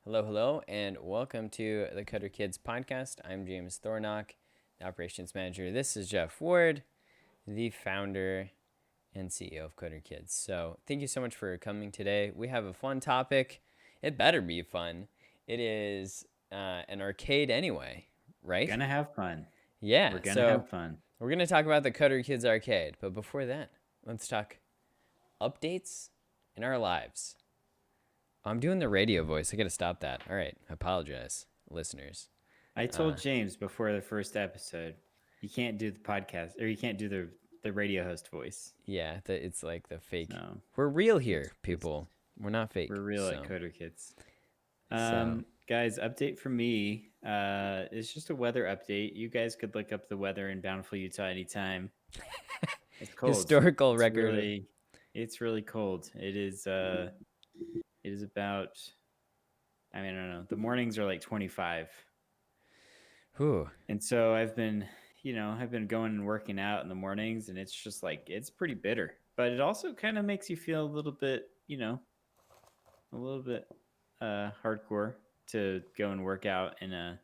Hello, hello, and welcome to the Cutter Kids podcast. I'm James Thornock, the operations manager. This is Jeff Ward, the founder and CEO of Cutter Kids. So, thank you so much for coming today. We have a fun topic. It better be fun. It is an arcade anyway, right? Gonna have fun. Yeah, We're gonna so have fun. we're going to talk about the Cutter Kids arcade. But before that, let's talk updates in our lives. I'm doing the radio voice. I got to stop that. All right. I apologize, listeners. I told James before the first episode, you can't do the podcast or you can't do the radio host voice. Yeah, it's like the fake. So We're real it's, here, it's people. We're not fake. we're real at So, Coder Kids. so Guys, update from me. It's just a weather update. You guys could look up the weather in Bountiful, Utah anytime. It's cold. historical It's record of. really it's really cold. It is about I mean, I don't know. The mornings are like 25. Whew. And so I've been going and working out in the mornings, and it's just like it's pretty bitter. But it also kind of makes you feel a little bit, a little bit hardcore to go and work out in a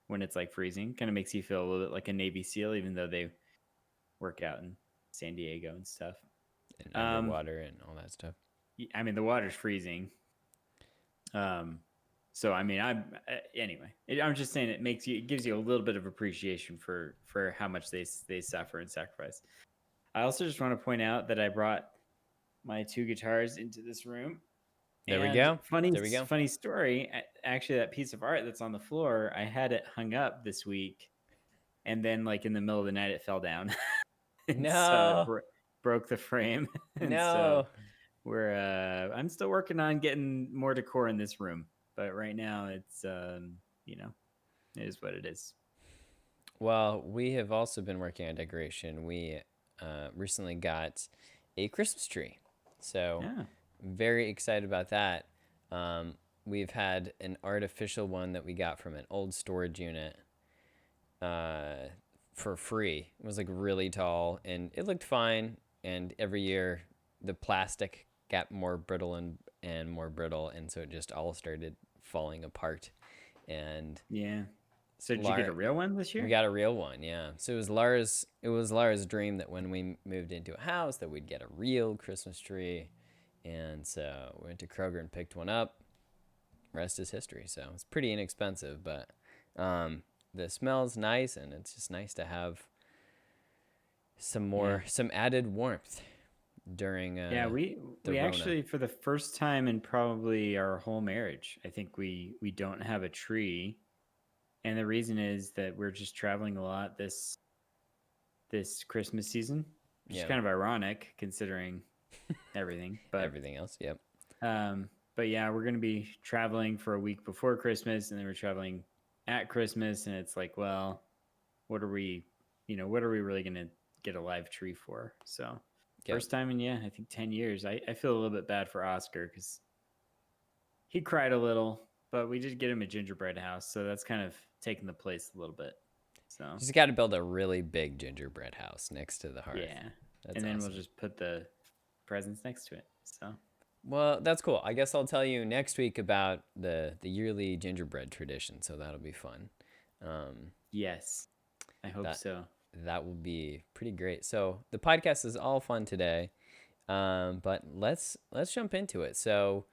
when it's like freezing. Kind of makes you feel a little bit like a Navy SEAL, even though they work out in San Diego and stuff. And Um, underwater and all that stuff. I mean, the water's freezing. Um, so I mean, anyway. I'm just saying it gives you a little bit of appreciation for how much they suffer and sacrifice. I also just want to point out that I brought my two guitars into this room. There we And go. There we go. funny story. Actually, that piece of art that's on the floor, I had it hung up this week, and then like in the middle of the night, it fell down, and so No. broke the frame. And so No. I'm still working on getting more decor in this room, but right now it's it is what it is. Well, we have also been working on decoration. We recently got a Christmas tree. So, Yeah. very excited about that. We've had an artificial one that we got from an old storage unit for free. It was like really tall and it looked fine. And every year the plastic got more brittle and more brittle. And so it just all started falling apart. And Yeah. So did you get a real one this we year? got a real one, yeah. So it was Lara's dream that when we moved into a house that we'd get a real Christmas tree. And so we went to Kroger and picked one up. Rest is history. So it's pretty inexpensive, but the smell's nice and it's just nice to have some added warmth during Yeah, the we Rona. actually for the first time in probably our whole marriage, I think we don't have a tree. And the reason is that we're just traveling a lot this Christmas season, which is Yeah, kind of ironic considering everything. everything else. Yep. But yeah, we're going to be traveling for a week before Christmas, and then we're traveling at Christmas, and it's like, well, what are we, what are we really going to get a live tree for? So Yep. first time in I think 10 years. I feel a little bit bad for Oscar because he cried a little, but we did get him a gingerbread house, so that's kind of taking the place a little bit. So Just got to build a really big gingerbread house next to the hearth. yeah, That's and then we'll awesome. just put the presents next to it. So Well, that's cool. I guess I'll tell you next week about the yearly gingerbread tradition, so that'll be fun. Um, yes, I hope that so. that will be pretty great. So the podcast is all fun today, but let's jump into it. So,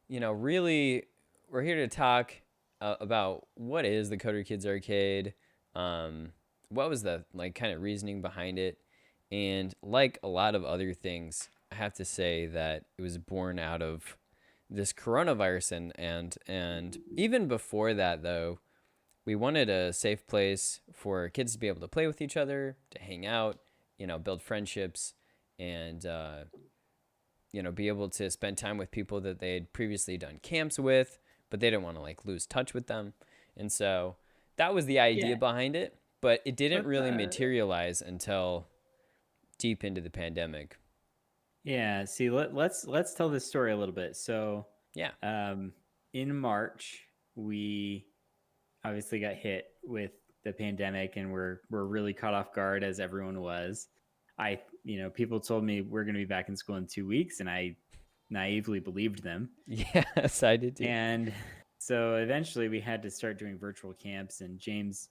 really, we're here to talk about what is the Coder Kids Arcade, what was the like kind of reasoning behind it, and like a lot of other things, I have to say that it was born out of this coronavirus and even before that though, we wanted a safe place for kids to be able to play with each other, to hang out, build friendships, and be able to spend time with people that they had previously done camps with, but they didn't want to like lose touch with them. And so that was the idea Yeah, behind it, but it didn't but really materialize until deep into the pandemic. yeah. See, let's tell this story a little bit. So, Yeah. in March, we obviously got hit with the pandemic, and we're really caught off guard as everyone was. People told me we're going to be back in school in 2 weeks, and I naively believed them. Yes, I did too. And So eventually we had to start doing virtual camps, and James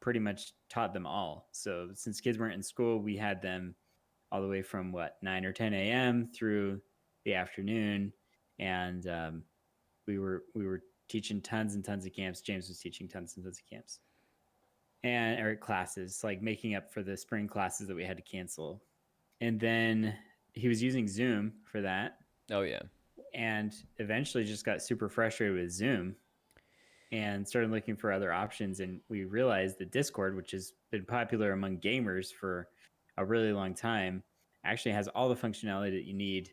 pretty much taught them all. So since kids weren't in school, we had them all the way from 9 or 10 a.m. through the afternoon, and we were teaching tons and tons of camps. James was teaching tons and tons of camps and or classes, like making up for the spring classes that we had to cancel. And then he was using Zoom for that, Oh yeah. and eventually just got super frustrated with Zoom and started looking for other options. And we realized that Discord, which has been popular among gamers for a really long time, actually has all the functionality that you need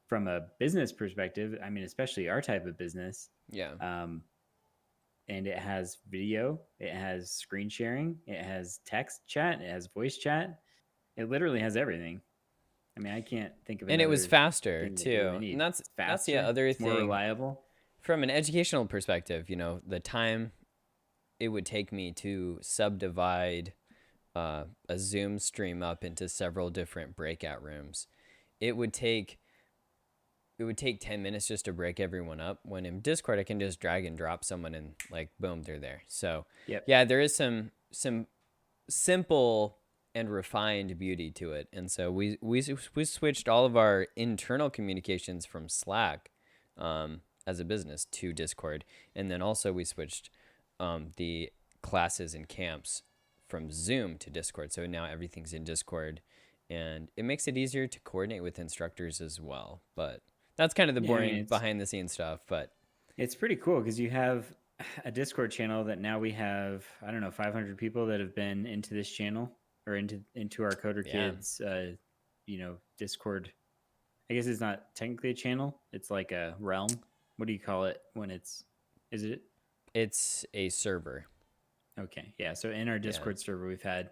from a business perspective. I mean, especially our type of business. Yeah. Um, and it has video, it has screen sharing, it has text chat, it has voice chat. It literally has everything. I mean, I can't think of And it was another faster thing that we really too. And need. that's It's that's the faster, other it's more thing reliable. from an educational perspective, the time it would take me to subdivide a Zoom stream up into several different breakout rooms. It would take 10 minutes just to break everyone up, when in Discord I can just drag and drop someone and like boom, they're there. So Yep. yeah, there is some simple and refined beauty to it. And so we switched all of our internal communications from Slack as a business to Discord, and then also we switched the classes and camps from Zoom to Discord. So now everything's in Discord, and it makes it easier to coordinate with instructors as well. But that's kind of the Yeah, I mean, boring behind the scenes stuff. But it's pretty cool because you have a Discord channel that now we have, I don't know, 500 people that have been into this channel or into our Coder yeah, Kids, Discord. I guess it's not technically a channel; it's like a realm. What do you call it when it's? Is it it's a server. okay? Yeah. So in our Yeah. Discord server, we've had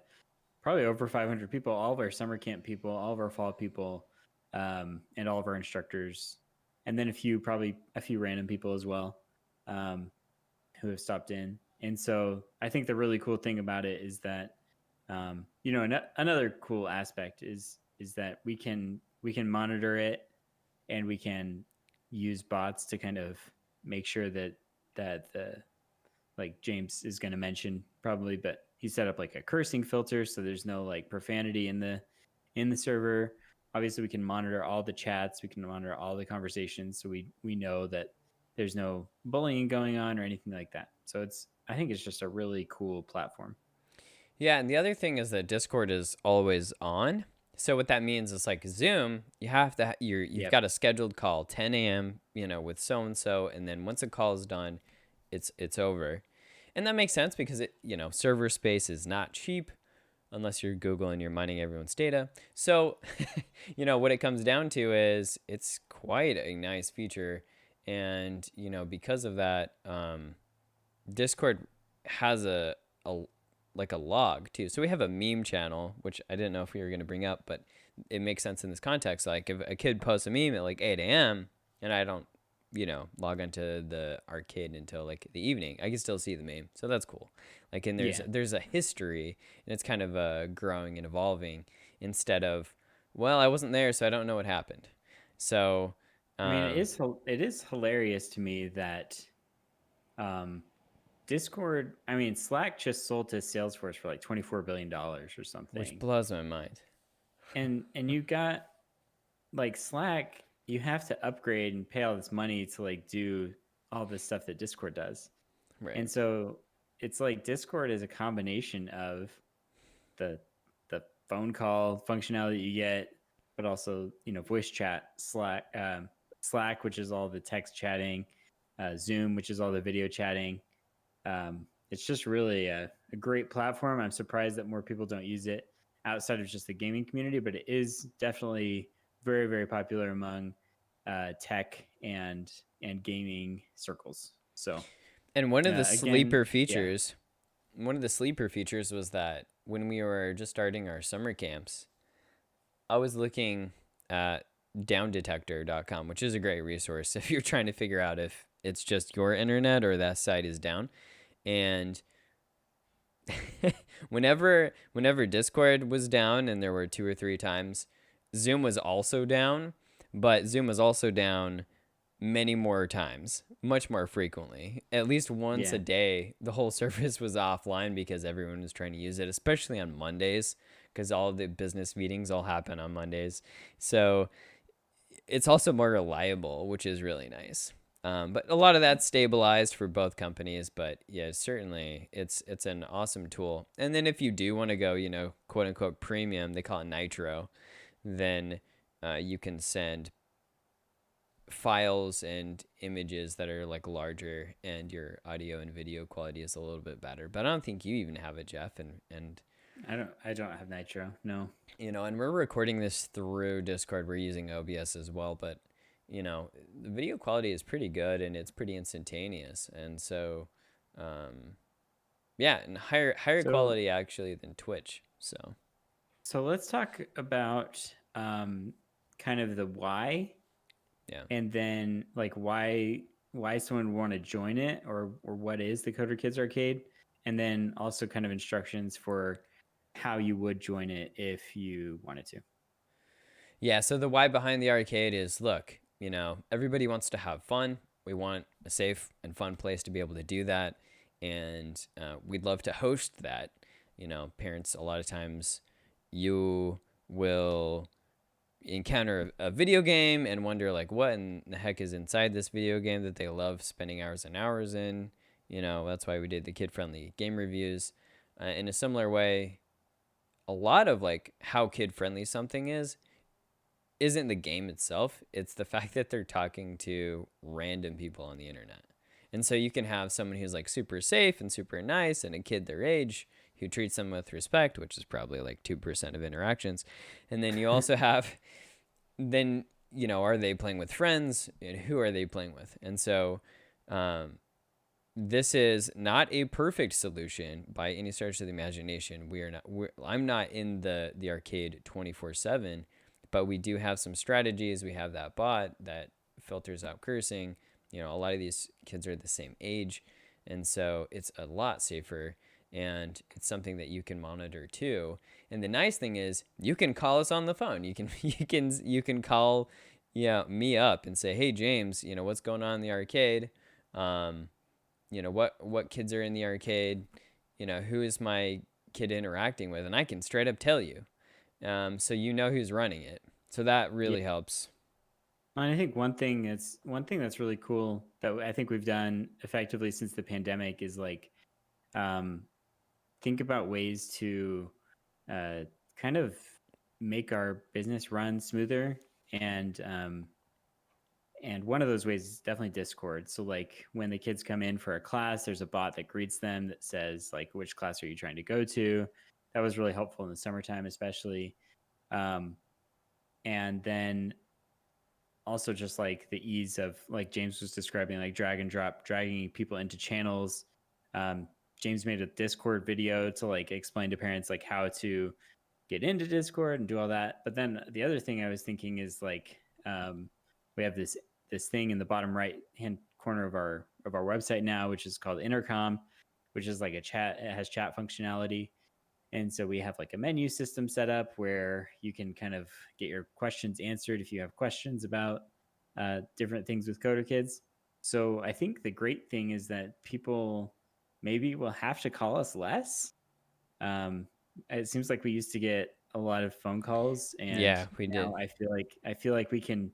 probably over 500 people, all of our summer camp people, all of our fall people, and all of our instructors, and then probably a few random people as well. Um, who have stopped in. And so I think the really cool thing about it is that, another cool aspect is that we can monitor it, and we can use bots to kind of make sure that the like James is going to mention probably, but he set up like a cursing filter so there's no like profanity in the server. Obviously, we can monitor all the chats, we can monitor all the conversations, so we know that there's no bullying going on or anything like that. So I think it's just a really cool platform. Yeah, and the other thing is that Discord is always on. So what that means is like Zoom, you have to you've Yep. got a scheduled call 10 a.m. With so and so, and then once the call is done, it's over, and that makes sense because server space is not cheap unless you're Google and you're mining everyone's data. So what it comes down to is it's quite a nice feature, and because of that, Discord has a like a log too. So we have a meme channel, which I didn't know if we were going to bring up, but it makes sense in this context. Like if a kid posts a meme at like 8 a.m. and I don't, log onto the arcade until like the evening, I can still see the meme. So that's cool. Like, and Yeah. there's a history, and it's kind of growing and evolving instead of, well, I wasn't there, so I don't know what happened. So, I mean, um, it is hilarious to me that um, Discord. I mean, Slack just sold to Salesforce for like $24 billion or which something, blows my mind. and you got like Slack. You have to upgrade and pay all this money to like do all this stuff that Discord does. Right. And so it's like Discord is a combination of the the phone call functionality you get, but also voice chat, Slack, which is all the text chatting, Zoom, which is all the video chatting. It's just really a great platform. I'm surprised that more people don't use it outside of just the gaming community, but it is definitely very, very popular among tech and gaming circles. So And one of the again, sleeper yeah, features, was that when we were just starting our summer camps, I was looking at downdetector.com, which is a great resource if you're trying to figure out if it's just your internet or that site is down. And whenever Discord was down, and there were 2 or 3 times, Zoom was also down, but Zoom was also down many more times, much more frequently. At least once Yeah. a day, the whole service was offline because everyone was trying to use it, especially on Mondays, because all of the business meetings all happen on Mondays. So it's also more reliable, which is really nice. But a lot of that's stabilized for both companies. But yeah, certainly it's an awesome tool. And then if you do want to go, quote unquote premium, they call it Nitro, then you can send files and images that are like larger, and your audio and video quality is a little bit better. But I don't think you even have it, Jeff. And I don't have Nitro. No. and we're recording this through Discord. We're using OBS as well, but the video quality is pretty good and it's pretty instantaneous. And so, yeah, and higher So quality actually than Twitch. So so let's talk about kind of the why, yeah. and then like why someone would want to join it, or what is the Coder Kids Arcade, and then also kind of instructions for how you would join it if you wanted to. Yeah, so the why behind the arcade is, look, everybody wants to have fun. We want a safe and fun place to be able to do that. And we'd love to host that. Parents, a lot of times you will encounter a video game and wonder, like, what in the heck is inside this video game that they love spending hours and hours in. That's why we did the kid friendly game reviews. In a similar way, a lot of like how kid friendly something isn't the game itself, it's the fact that they're talking to random people on the internet. And so you can have someone who's like super safe and super nice, and a kid their age who treats them with respect, which is probably like 2% of interactions. And then you also have, then, are they playing with friends, and who are they playing with? And so this is not a perfect solution by any stretch of the imagination. I'm not in the arcade 24/7, but we do have some strategies. We have that bot that filters out cursing. A lot of these kids are the same age, and so it's a lot safer, and it's something that you can monitor too. And the nice thing is you can call us on the phone. You can you can call me up and say, "Hey James, what's going on in the arcade? What kids are in the arcade? Who is my kid interacting with?" And I can straight up tell you. So who's running it. So that Yeah. really helps. And I think one thing that's really cool that I think we've done effectively since the pandemic is like um, think about ways to uh, kind of make our business run smoother, and one of those ways is definitely Discord. So like when the kids come in for a class, there's a bot that greets them that says like, which class are you trying to go to? That was really helpful in the summertime, especially. Um, and then also just like the ease of, like James was describing, like drag and drop, dragging people into channels. Um, James made a Discord video to like explain to parents like how to get into Discord and do all that. But then the other thing I was thinking is like we have this thing in the bottom right hand corner of our website now, which is called Intercom, which is like a chat. It has chat functionality, and so we have like a menu system set up where you can kind of get your questions answered if you have questions about different things with Coder Kids. So I think the great thing is that people maybe will have to call us less. Um, it seems like we used to get a lot of phone calls, and Yeah, we now did. I feel like we can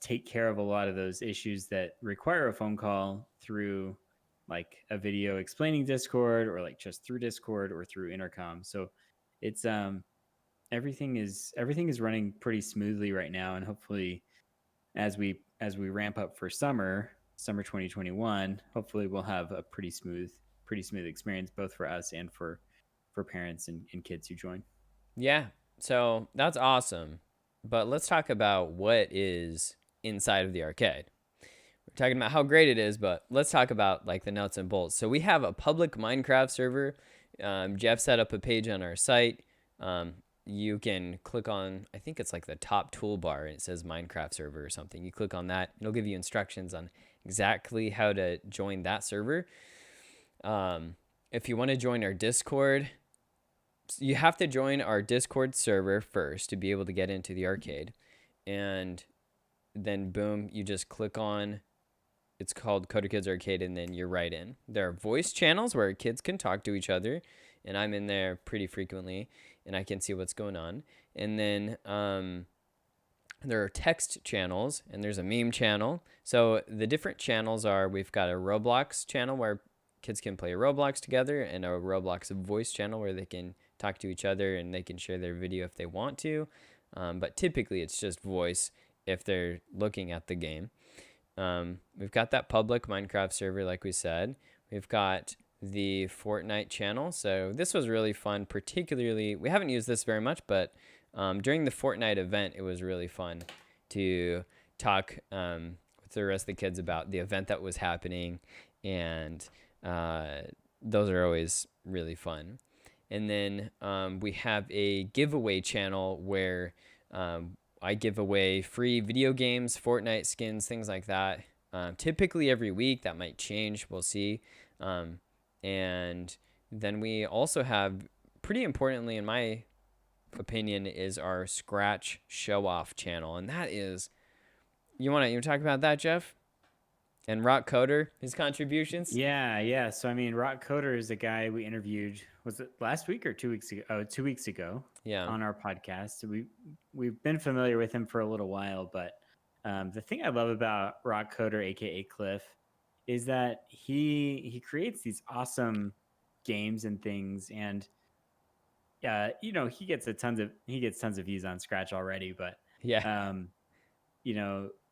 take care of a lot of those issues that require a phone call through like a video explaining Discord, or like just through Discord or through Intercom. So it's everything is running pretty smoothly right now, and hopefully as we ramp up for summer 2021, hopefully we'll have a pretty smooth experience both for us and for parents and kids who join. Yeah. So that's awesome. But let's talk about what is inside of the arcade. We're talking about how great it is, but let's talk about like the nuts and bolts. So we have a public Minecraft server. Jeff set up a page on our site. You can click on, I think it's like the top toolbar, and it says Minecraft server or something. You click on that, it'll give you instructions on exactly how to join that server. If you want to join our Discord, you have to join our Discord server first to be able to get into the arcade. And then boom, you just click on. It's called Coder Kids Arcade, and then you're right in. There are voice channels where kids can talk to each other, and I'm in there pretty frequently, and I can see what's going on. And then there are text channels, and there's a meme channel. So the different channels are, we've got a Roblox channel where kids can play Roblox together, and a Roblox voice channel where they can talk to each other and they can share their video if they want to. But typically it's just voice if they're looking at the game. We've got that public Minecraft server, like we said. We've got the Fortnite channel. So this was really fun, particularly, we haven't used this very much, but during the Fortnite event, it was really fun to talk with the rest of the kids about the event that was happening. And those are always really fun. And then we have a giveaway channel where I give away free video games, Fortnite skins, things like that. Typically every week. That might change. We'll see. And then we also have, pretty importantly, in my opinion, is our Scratch show off channel. And that is, you want to talk about that, Jeff? And Rock Coder, his contributions? Yeah. So I mean, Rock Coder is a guy we interviewed. Was it last week or 2 weeks ago? Oh, 2 weeks ago Yeah. on our podcast. We've been familiar with him for a little while, but the thing I love about Rock Coder, aka Cliff, is that he creates these awesome games and things, and he gets tons of views on Scratch already, but Yeah. um,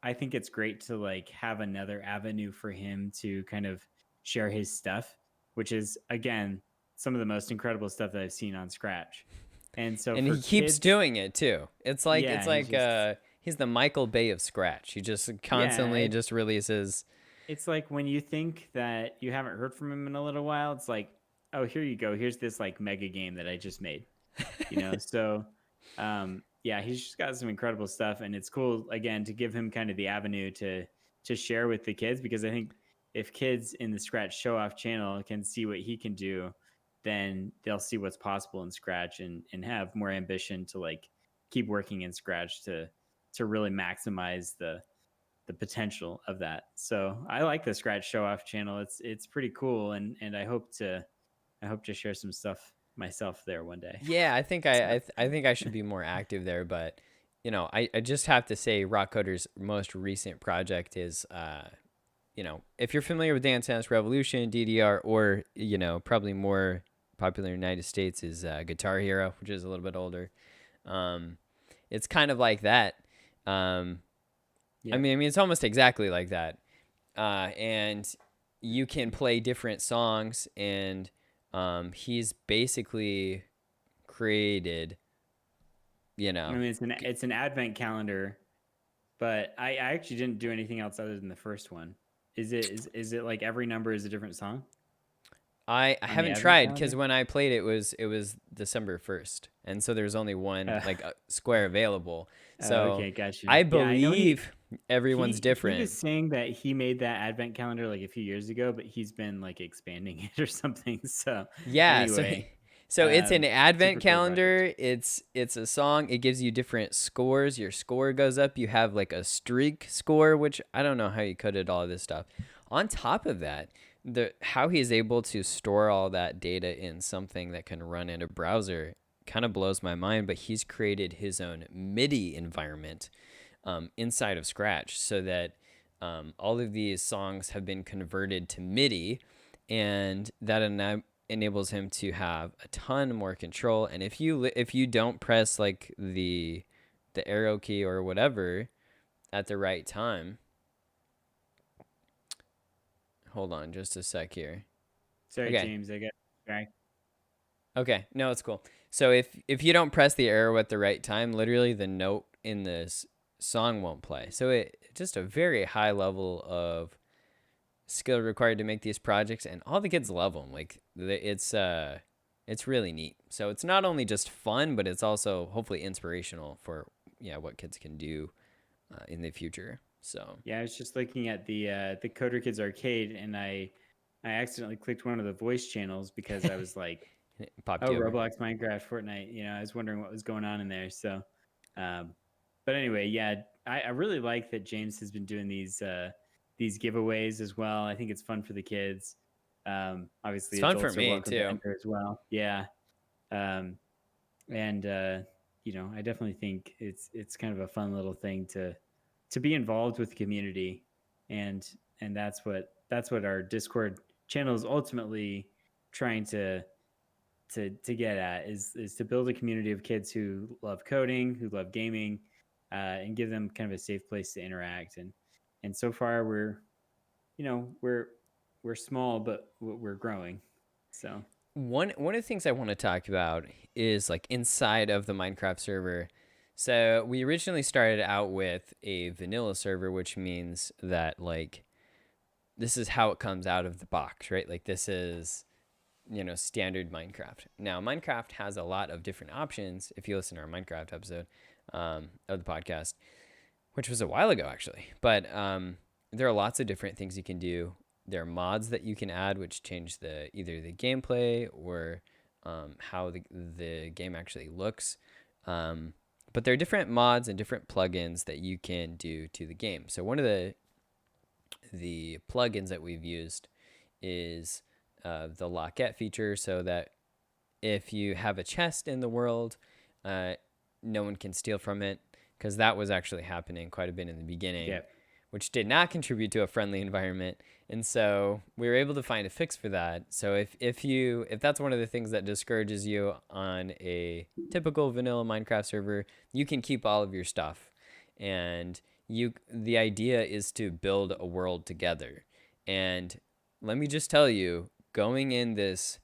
I think it's great to like have another avenue for him to kind of share his stuff, which is again some of the most incredible stuff that I've seen on Scratch. And so And for he keeps kids, doing it too. It's like yeah, he's just he's the Michael Bay of Scratch. He just yeah, constantly just releases. it's like when you think that you haven't heard from him in a little while, it's like, oh, here you go. Here's this like mega game that I just made. So yeah, he's just got some incredible stuff, and it's cool again to give him kind of the avenue to share with the kids, because I think if kids in the Scratch show off channel can see what he can do, then they'll see what's possible in Scratch and have more ambition to like keep working in Scratch to really maximize the potential of that. So I like the Scratch show off channel. It's pretty cool, and I hope to share some stuff myself there one day. Yeah, I think So, I think I should be more active there, but I just have to say Rock Coder's most recent project is if you're familiar with Dance Dance Revolution, DDR, or probably more popular in the United States is Guitar Hero, which is a little bit older. It's kind of like that. I yeah. mean, it's almost exactly like that. And you can play different songs, and he's basically created, you I know, mean, it's an advent calendar, but I actually didn't do anything else other than the first one. Is it like every number is a different song I on the haven't advent tried because calendar? when I played it was December 1st, and so there's only one Uh, like square available. So okay, got you. I Yeah, I know believe everyone's he different. was saying that he made that advent calendar like a few years ago, but he's been like expanding it or something. So Yeah, so anyway, so it's an advent super cool project. calendar. It's a song. It gives you different scores. Your score goes up. You have like a streak score, which I don't know how you coded all this stuff. On top of that, the how he's able to store all that data in something that can run in a browser kind of blows my mind. But he's created his own MIDI environment inside of Scratch so that all of these songs have been converted to MIDI, and that enables him to have a ton more control. And if you don't press like the arrow key or whatever at the right time, hold on just a sec here. Sorry, Okay. James, I got distracted. Okay, no, it's cool. So if you don't press the arrow at the right time, literally the note in this song won't play. So it just a very high level of skill required to make these projects, and all the kids love them. Like it's really neat. So it's not only just fun, but it's also hopefully inspirational for what kids can do in the future. So Yeah, I was just looking at the Coder Kids arcade, and I accidentally clicked one of the voice channels because I was like, it popped oh, you over. Roblox, Minecraft, Fortnite. I was wondering what was going on in there. So, um, but anyway, yeah, I really like that James has been doing these giveaways as well. I think it's fun for the kids. It's Obviously, fun for adults are me welcome to too. enter as well. Yeah, um, and I definitely think it's kind of a fun little thing to be involved with the community, and that's what our Discord channel is ultimately trying to get at is to build a community of kids who love coding, who love gaming, and give them kind of a safe place to interact. And so far we're you know we're small, but we're growing. So One of the things I want to talk about is like inside of the Minecraft server. So we originally started out with a vanilla server, which means that like this is how it comes out of the box, right? Like this is standard Minecraft. Now Minecraft has a lot of different options. If you listen to our Minecraft episode of the podcast, which was a while ago actually, but there are lots of different things you can do. There are mods that you can add, which change either the gameplay or how the game actually looks. But there are different mods and different plugins that you can do to the game. So one of the plugins that we've used is the lockette feature, so that if you have a chest in the world, uh, no one can steal from it, because that was actually happening quite a bit in the beginning, yeah, which did not contribute to a friendly environment. And so we were able to find a fix for that. So if that's one of the things that discourages you on a typical vanilla Minecraft server, you can keep all of your stuff. And the idea is to build a world together. And let me just tell you, going in this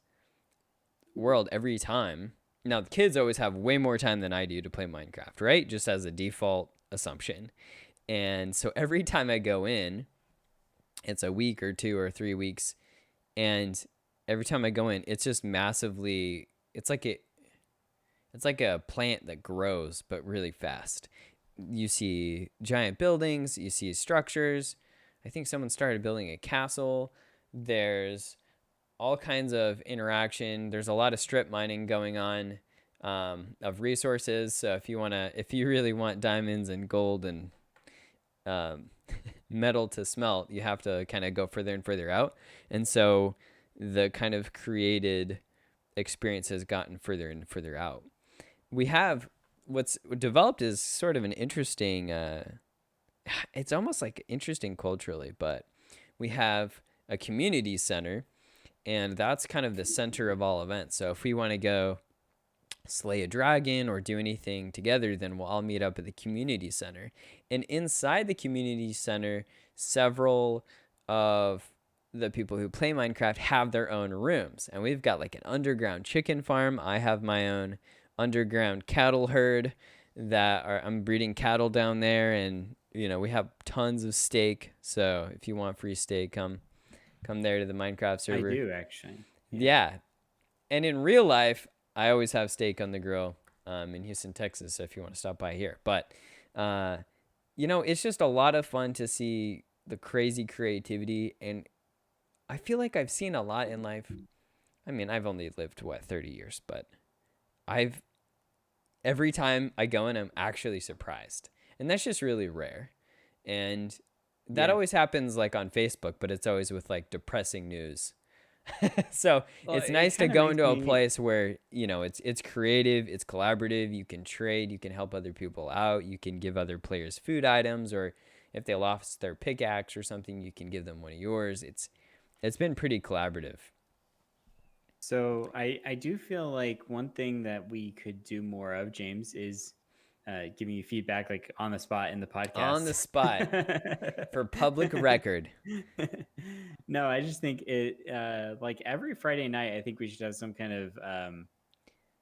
world every time. Now, the kids always have way more time than I do to play Minecraft, right? Just as a default assumption. And so every time I go in, it's a week or 2 or 3 weeks. And every time I go in, it's just massively, it's like a plant that grows, but really fast. You see giant buildings, you see structures. I think someone started building a castle. There's all kinds of interaction. There's a lot of strip mining going on of resources. So if you really want diamonds and gold and um, metal to smelt, you have to kind of go further and further out. And so the kind of created experience has gotten further and further out. We have what's developed is sort of an interesting. It's almost like interesting culturally, but we have a community center, and that's kind of the center of all events. So if we want to go slay a dragon or do anything together, then we'll all meet up at the community center. And inside the community center, several of the people who play Minecraft have their own rooms. And we've got like an underground chicken farm. I have my own underground cattle herd I'm breeding cattle down there, and we have tons of steak. So if you want free steak, come there to the Minecraft I server. do actually. Yeah. Yeah. And in real life, I always have steak on the grill in Houston, Texas, so if you want to stop by here. But, it's just a lot of fun to see the crazy creativity. And I feel like I've seen a lot in life. I mean, I've only lived, 30 years, but every time I go in, I'm actually surprised. And that's just really rare. And that Yeah. always happens like on Facebook, but it's always with like depressing news. So Well, it's it nice to kind of go makes into a me. place where it's creative, it's collaborative. You can trade, you can help other people out, you can give other players food items, or if they lost their pickaxe or something, you can give them one of yours. It's been pretty collaborative. So I do feel like one thing that we could do more of, James, is giving you feedback like on the spot in the On podcast. the spot for public record. No, I just think it like every Friday night, I think we should have some kind of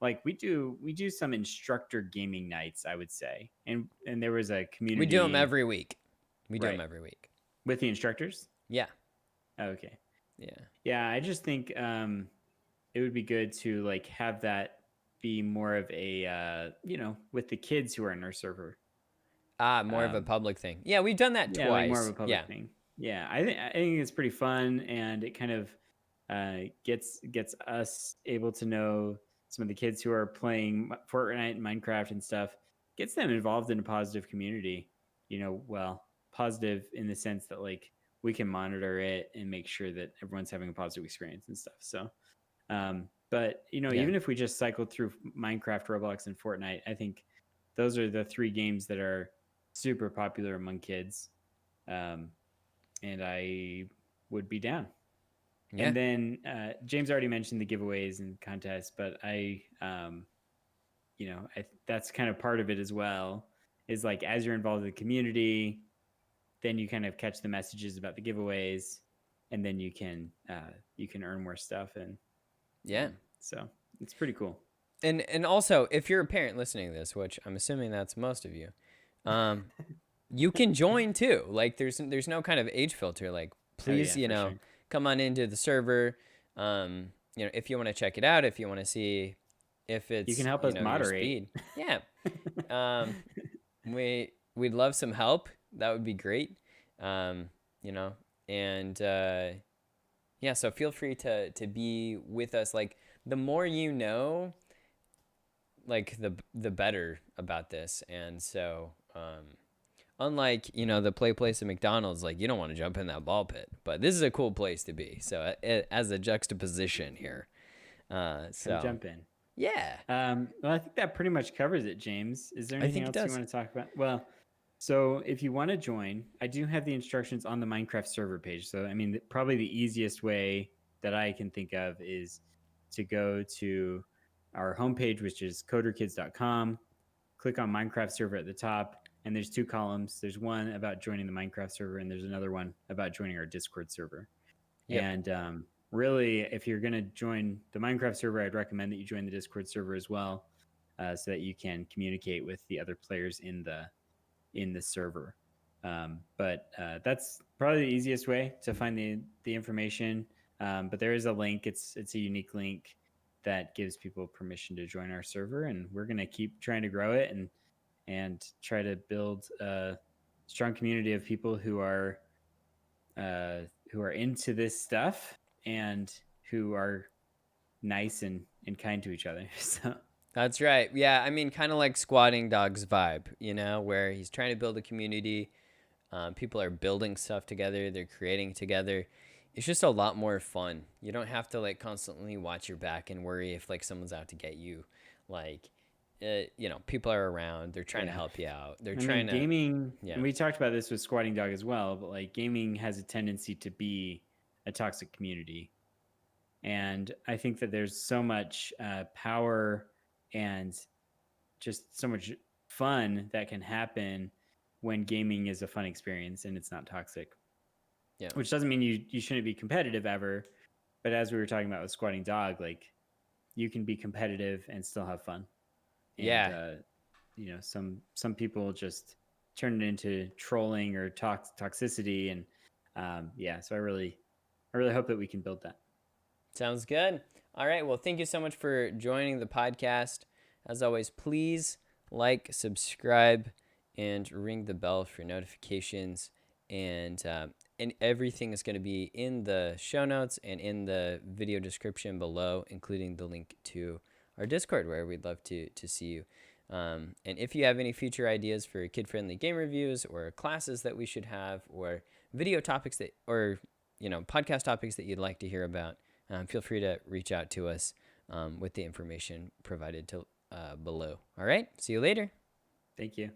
like we do some instructor gaming nights, I would say, and there was a We do them community every week. We do them right every week. with the instructors. Yeah. Oh, okay, Yeah. yeah, I just think it would be good to like have that be more of a with the kids who are in our server. More of a Um, public thing. Yeah, we've done that yeah, like more of twice. a public Yeah. thing. Yeah, I think it's pretty fun, and it kind of gets us able to know some of the kids who are playing Fortnite and Minecraft and stuff. Gets them involved in a positive community. well, positive in the sense that like we can monitor it and make sure that everyone's having a positive experience and stuff. So, but Yeah. even if we just cycled through Minecraft, Roblox, and Fortnite, I think those are the three games that are super popular among kids. Um, and I would be down. Yeah. And then James already mentioned the giveaways and contests, but that's kind of part of it as well. Is like as you're involved in the community, then you kind of catch the messages about the giveaways, and then you can earn more stuff, and Yeah. so it's pretty cool. And also, if you're a parent listening to this, which I'm assuming that's most of you, um, you can join too. Like there's no kind of age filter. Like Oh please, yeah, for sure. come on into the server. If you want to check it out, if you want to see if You can it's, help us your moderate. speed. Yeah. Um, we'd love some help. That would be great. Um, you know, and yeah, so feel free to be with us. Like the more you know, like the better about this. And so unlike, the play place at McDonald's, like you don't want to jump in that ball pit, but this is a cool place to be. So as a juxtaposition here. Come So jump in. yeah, Well, I think that pretty much covers it, James. Is there I anything think it else you does. want to talk about? Well, so if you want to join, I do have the instructions on the Minecraft server page. So, I mean, probably the easiest way that I can think of is to go to our homepage, which is coderkids.com, click on Minecraft server at the top, and there's two columns. There's one about joining the Minecraft server, and there's another one about joining our Discord server. Yep. And really, if you're going to join the Minecraft server, I'd recommend that you join the Discord server as well, so that you can communicate with the other players in the server. But that's probably the easiest way to find the information. But there is a link. It's a unique link that gives people permission to join our server, and we're going to keep trying to grow it and try to build a strong community of people uh, who are into this stuff and who are nice and kind to each other. So That's right. Yeah, I mean, kind of like Squatting Dog's vibe, where he's trying to build a community. People are building stuff together. They're creating together. It's just a lot more fun. You don't have to like constantly watch your back and worry if like someone's out to get you. Like, people are around. They're trying to yeah, help you out. They're I mean trying to, gaming, yeah, and we talked about this with Squatting Dog as well, but like gaming has a tendency to be a toxic community. And I think that there's so much power and just so much fun that can happen when gaming is a fun experience and it's not toxic. yeah, Which doesn't mean you shouldn't be competitive ever, but as we were talking about with Squatting Dog, like you can be competitive and still have fun. And yeah. some people just turn it into trolling or toxicity, and yeah. So I really hope that we can build that. Sounds good. All right. Well, thank you so much for joining the podcast. As always, please like, subscribe, and ring the bell for notifications. And everything is going to be in the show notes and in the video description below, including the link to our Discord, where we'd love to see you. And if you have any future ideas for kid-friendly game reviews or classes that we should have, or video topics or podcast topics that you'd like to hear about, feel free to reach out to us with the information provided below. All right. See you later. Thank you.